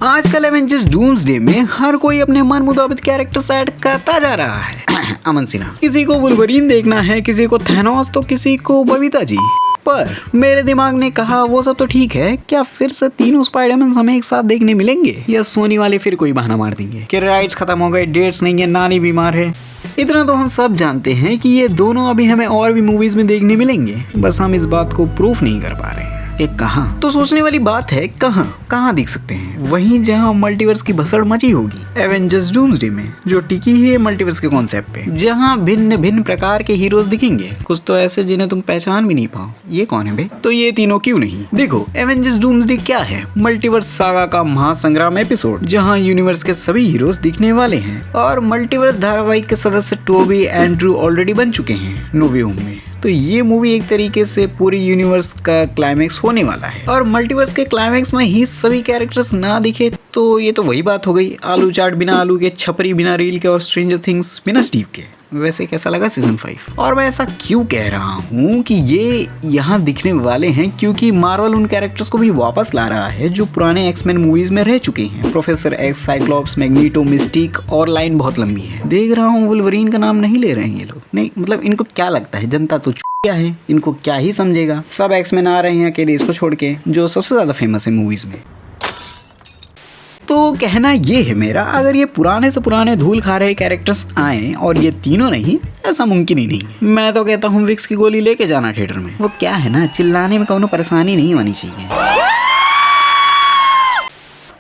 आजकल Avengers doomsday में हर कोई अपने मन मुताबिक कैरेक्टर ऐड करता जा रहा है। अमन सिन्हा, किसी को वुल्वरीन देखना है, किसी को थैनोस तो किसी को बबीता जी। पर मेरे दिमाग ने कहा वो सब तो ठीक है, क्या फिर से तीनों स्पाइडरमैन हमें एक साथ देखने मिलेंगे या सोनी वाले फिर कोई बहाना मार देंगे कि राइट्स खत्म हो गए, डेट्स नहीं है, नानी बीमार है। इतना तो हम सब जानते हैं कि ये दोनों अभी हमें और भी मूवीज में देखने मिलेंगे, बस हम इस बात को प्रूफ नहीं कर पा रहे हैं। एक कहाँ तो सोचने वाली बात है, कहाँ दिख सकते हैं? वहीं जहाँ मल्टीवर्स की भसड़ मची होगी, एवेंजर्स डूम्सडे में, जो टिकी है मल्टीवर्स के कॉन्सेप्ट पे, जहाँ भिन्न भिन्न प्रकार के हीरोज दिखेंगे, कुछ तो ऐसे जिन्हें तुम पहचान भी नहीं पाओ। ये कौन है बे? तो ये तीनों क्यों नहीं? देखो, एवेंजर्स डूम्सडे क्या है? मल्टीवर्स सागा का महासंग्राम एपिसोड, जहाँ यूनिवर्स के सभी हीरोज दिखने वाले हैं और मल्टीवर्स धारावाहिक के सदस्य टोबी एंड्रू ऑलरेडी बन चुके हैं नो वे होम में। तो ये मूवी एक तरीके से पूरी यूनिवर्स का क्लाइमैक्स होने वाला है और मल्टीवर्स के क्लाइमैक्स में ही सभी कैरेक्टर्स ना दिखे तो ये तो वही बात हो गई, आलू चाट बिना आलू के, छपरी बिना रील के और स्ट्रेंजर थिंग्स बिना स्टीव के। वैसे कैसा लगा सीजन 5? और मैं ऐसा क्यों कह रहा हूँ कि ये यहाँ दिखने वाले हैं, क्योंकि मार्वल उन कैरेक्टर्स को भी वापस ला रहा है जो पुराने एक्समैन मूवीज में रह चुके हैं। Professor x, Cyclops, magneto, mistake और लाइन बहुत लंबी है। देख रहा हूँ वुल्वरीन का नाम नहीं ले रहे हैं ये लोग। नहीं मतलब इनको क्या लगता है, जनता तो क्या है, इनको क्या ही समझेगा। सब एक्समैन आ रहे हैं अकेले इसको छोड़ के, जो सबसे ज्यादा फेमस है मूवीज में। तो कहना ये है मेरा, अगर ये पुराने से पुराने धूल खा रहे कैरेक्टर्स आए और ये तीनों नहीं, ऐसा मुमकिन ही नहीं। मैं तो कहता हूँ विक्स की गोली लेके जाना थिएटर में। वो क्या है ना, चिल्लाने में कोनो परेशानी नहीं होनी चाहिए।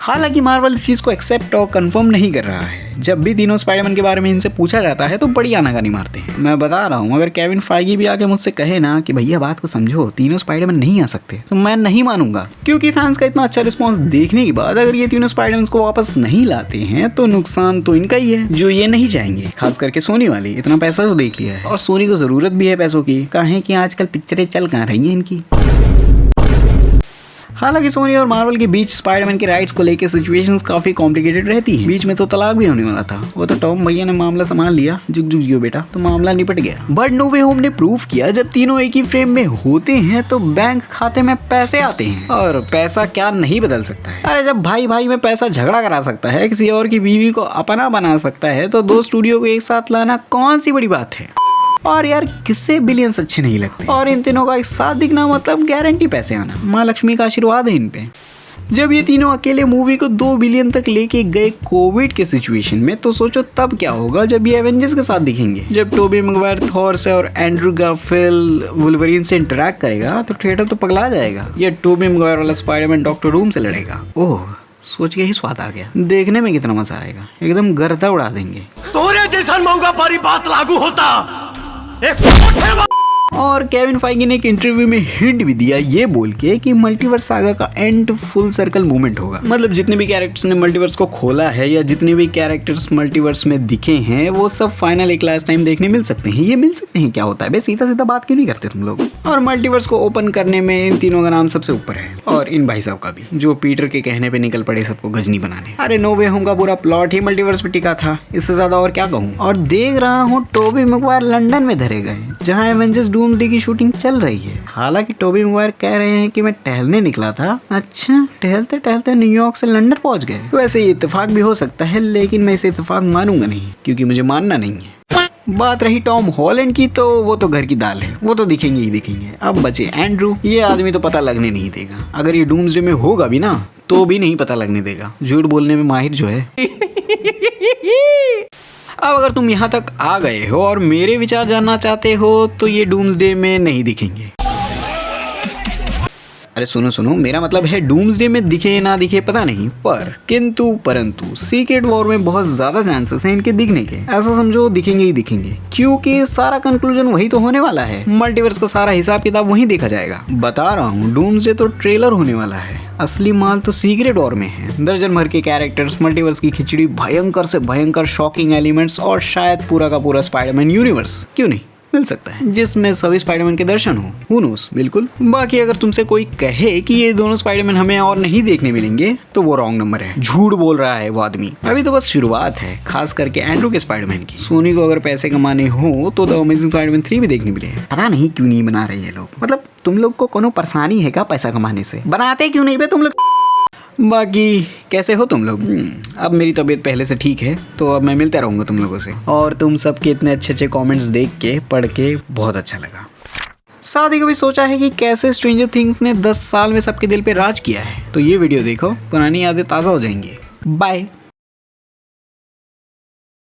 हालांकि मार्वल इस चीज को एक्सेप्ट और कंफर्म नहीं कर रहा है। जब भी तीनों स्पाइडरमैन के बारे में इनसे पूछा जाता है तो बड़ी आनाकानी मारते हैं। मैं बता रहा हूँ, अगर केविन फाइगी भी आके मुझसे कहे ना कि भैया बात को समझो, तीनों स्पाइडरमैन नहीं आ सकते, तो मैं नहीं मानूंगा। क्योंकि फैंस का इतना अच्छा रिस्पॉन्स देखने के बाद अगर ये तीनों स्पाइडरमैन को वापस नहीं लाते हैं तो नुकसान तो इनका ही है, जो ये नहीं चाहेंगे, खास करके सोनी वाले। इतना पैसा तो देख लिया है और सोनी को जरूरत भी है पैसों की। काहे कि आजकल पिक्चरें चल कहाँ रही हैं इनकी। हालांकि सोनी और मार्वल के बीच स्पाइडरमैन के राइट्स को लेकर सिचुएशंस काफी कॉम्प्लिकेटेड रहती हैं। बीच में तो तलाक भी होने वाला था, वो तो टॉम भैया ने मामला संभाल लिया, जुग जुग जियो बेटा, तो मामला निपट गया। बट नो वे होम ने प्रूव किया, जब तीनों एक ही फ्रेम में होते हैं तो बैंक खाते में पैसे आते हैं। और पैसा क्या नहीं बदल सकता है? अरे जब भाई भाई में पैसा झगड़ा करा सकता है, किसी और की बीवी को अपना बना सकता है, तो दो स्टूडियो को एक साथ लाना कौन सी बड़ी बात है? और यार किससे बिलियंस अच्छे नहीं लगते, और इन तीनों का एक साथ दिखना मतलब गारंटी पैसे आना। माँ लक्ष्मी का आशीर्वाद है इन पे। जब ये तीनों अकेले मूवी को 2 बिलियन तक लेके गए कोविड के सिचुएशन में, तो सोचो तब क्या होगा जब ये एवेंजर्स के साथ दिखेंगे। जब टोबी मैगवायर थॉर से और एंड्रू गारफील्ड वुल्वरीन से इंटरैक्ट करेगा तो थिएटर तो पगला जाएगा। ये टोबी मैगवायर वाला स्पाइडरमैन डॉक्टर डूम से लड़ेगा। ओह, सोच के ही स्वाद आ गया। देखने में कितना मजा आएगा, एकदम गर्दा उड़ा देंगे। तोरे जैसा मौका पर बात लागू होता। और केविन फाइगी ने एक इंटरव्यू में हिंट भी दिया ये बोल के कि मल्टीवर्स सागा का एंड फुल सर्कल मूवमेंट होगा। मतलब जितने भी कैरेक्टर्स ने मल्टीवर्स को खोला है या जितने भी कैरेक्टर्स मल्टीवर्स में दिखे हैं, वो सब फाइनल एक लास्ट टाइम देखने मिल सकते हैं। ये मिल सकते हैं क्या होता है बे? सीधा सीधा बात क्यों नहीं करते तुम लोग? और मल्टीवर्स को ओपन करने में इन तीनों का नाम सबसे ऊपर है, और इन भाई साहब का भी, जो पीटर के कहने पे निकल पड़े सबको गजनी बनाने। अरे नो वे होम का पूरा प्लॉट ही मल्टीवर्स पे टिका था, इससे ज्यादा और क्या कहूँ। और देख रहा हूँ टोबी मैगवायर लंदन में धरे गए, जहाँ एवेंजर्स डूम्सडे की शूटिंग चल रही है। हालांकि टोबी मैगवायर कह रहे हैं कि मैं टहलने निकला था। अच्छा, टहलते टहलते न्यूयॉर्क से लंदन पहुंच गए। वैसे ये इत्तेफाक भी हो सकता है, लेकिन मैं इसे इत्तेफाक मानूंगा नहीं, क्योंकि मुझे मानना नहीं है। बात रही टॉम हॉलैंड की, तो वो तो घर की दाल है, वो तो दिखेंगे ही दिखेंगे। अब बचे एंड्रू, ये आदमी तो पता लगने नहीं देगा। अगर ये डूम्सडे में होगा भी ना तो भी नहीं पता लगने देगा, झूठ बोलने में माहिर जो है। अब अगर तुम यहाँ तक आ गए हो और मेरे विचार जानना चाहते हो तो ये डूम्सडे में नहीं दिखेंगे। अरे सुनो, मेरा मतलब है डूम्सडे में दिखे ना दिखे पता नहीं, पर किंतु परंतु सीक्रेट वॉर में बहुत ज्यादा चांसेस हैं इनके दिखने के। ऐसा समझो दिखेंगे ही दिखेंगे, क्योंकि सारा कंक्लूजन वही तो होने वाला है। मल्टीवर्स का सारा हिसाब किताब वहीं देखा जाएगा। बता रहा हूँ, डूम्सडे तो ट्रेलर होने वाला है, असली माल तो सीक्रेट वॉर में है। दर्जन भर के कैरेक्टर्स, मल्टीवर्स की खिचड़ी, भयंकर से भयंकर शॉकिंग एलिमेंट्स और शायद पूरा का पूरा स्पाइडरमैन यूनिवर्स क्यों नहीं मिल सकता है, जिसमें सभी स्पाइडरमैन के दर्शन हो। हू नोस, बिल्कुल। बाकी अगर तुमसे कोई कहे कि ये दोनों स्पाइडरमैन हमें और नहीं देखने मिलेंगे तो वो रॉन्ग नंबर है, झूठ बोल रहा है वो आदमी। अभी तो बस शुरुआत है, खास करके एंड्रू के स्पाइडरमैन की। सोनी को अगर पैसे कमाने हो तो द अमेजिंग स्पाइडरमैन 3 भी देखने मिले। पता नहीं क्यों नहीं बना रहे ये लोग। मतलब तुम लोग को कोनो परेशानी है क्या पैसा कमाने से? बनाते क्यों नहीं बे तुम लोग? बाकी कैसे हो तुम लोग? अब मेरी तबीयत पहले से ठीक है, तो अब मैं मिलता रहूँगा तुम लोगों से। और तुम सबके इतने अच्छे अच्छे कमेंट्स देख के पढ़ के बहुत अच्छा लगा। साथ ही कभी सोचा है कि कैसे स्ट्रेंजर थिंग्स ने 10 साल में सबके दिल पे राज किया है? तो ये वीडियो देखो, पुरानी यादें ताज़ा हो जाएंगी। बाय।